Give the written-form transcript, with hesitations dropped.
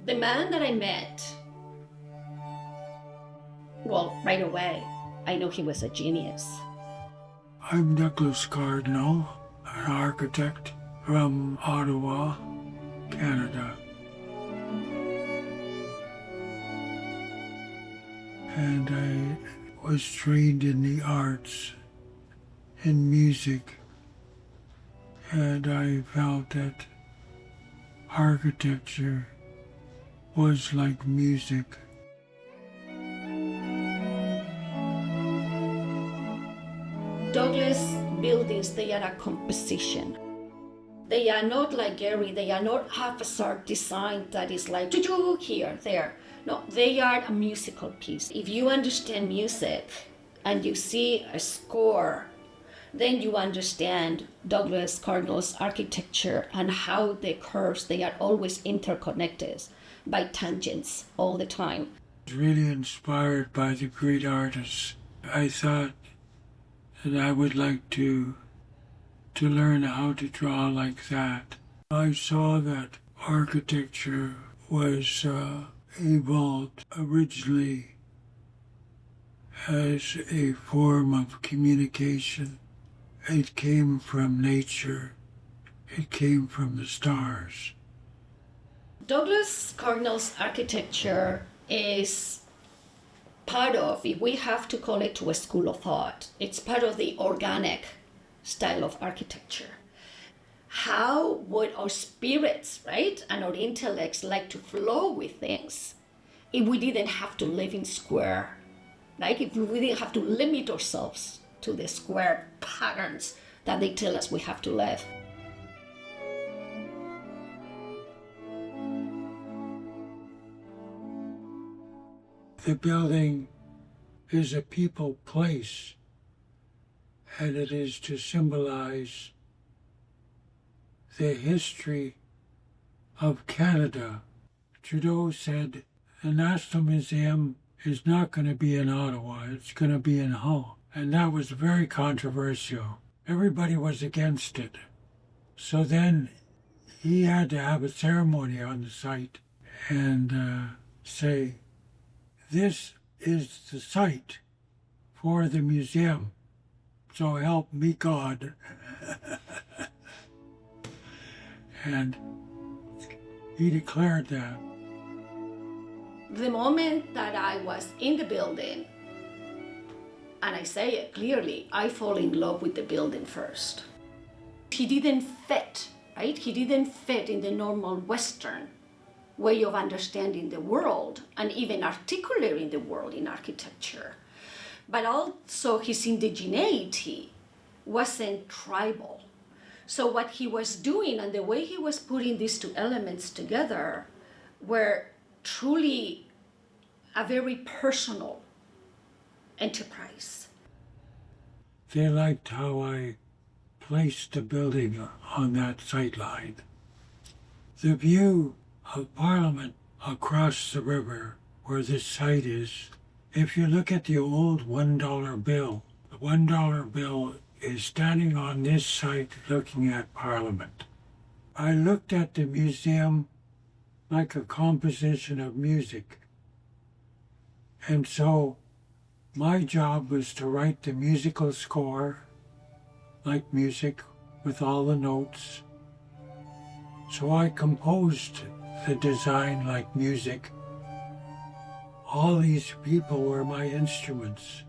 The man that I met, well, right away, I know he was a genius. I'm Douglas Cardinal, an architect from Ottawa, Canada. And I was trained in the arts, in music, and I felt that architecture was like music. Douglas buildings, they are a composition. They are not like Gehry, they are not haphazard design that is like here, there. No, they are a musical piece. If you understand music and you see a score, then you understand Douglas Cardinal's architecture and how the curves, they are always interconnected by tangents all the time. I was really inspired by the great artists. I thought that I would like to learn how to draw like that. I saw that architecture was evolved originally as a form of communication. It came from nature. It came from the stars. Douglas Cardinal's architecture is part of, if we have to call it to a school of thought, it's part of the organic style of architecture. How would our spirits, right, and our intellects like to flow with things if we didn't have to live in square, right? If we didn't have to limit ourselves to the square patterns that they tell us we have to live. The building is a people place, and it is to symbolize the history of Canada. Trudeau said the National Museum is not going to be in Ottawa, it's going to be in Hull. And that was very controversial. Everybody was against it. So then he had to have a ceremony on the site and say, this is the site for the museum. So help me God. And he declared that. The moment that I was in the building, and I say it clearly, I fall in love with the building first. He didn't fit, right? He didn't fit in the normal Western way of understanding the world and even articulating the world in architecture. But also his indigeneity wasn't tribal. So what he was doing and the way he was putting these two elements together were truly a very personal enterprise. They liked how I placed the building on that sightline. The view of Parliament across the river where this site is, if you look at the old $1 bill, the $1 bill is standing on this site looking at Parliament. I looked at the museum like a composition of music. And so my job was to write the musical score, like music, with all the notes. So I composed the design like music. All these people were my instruments.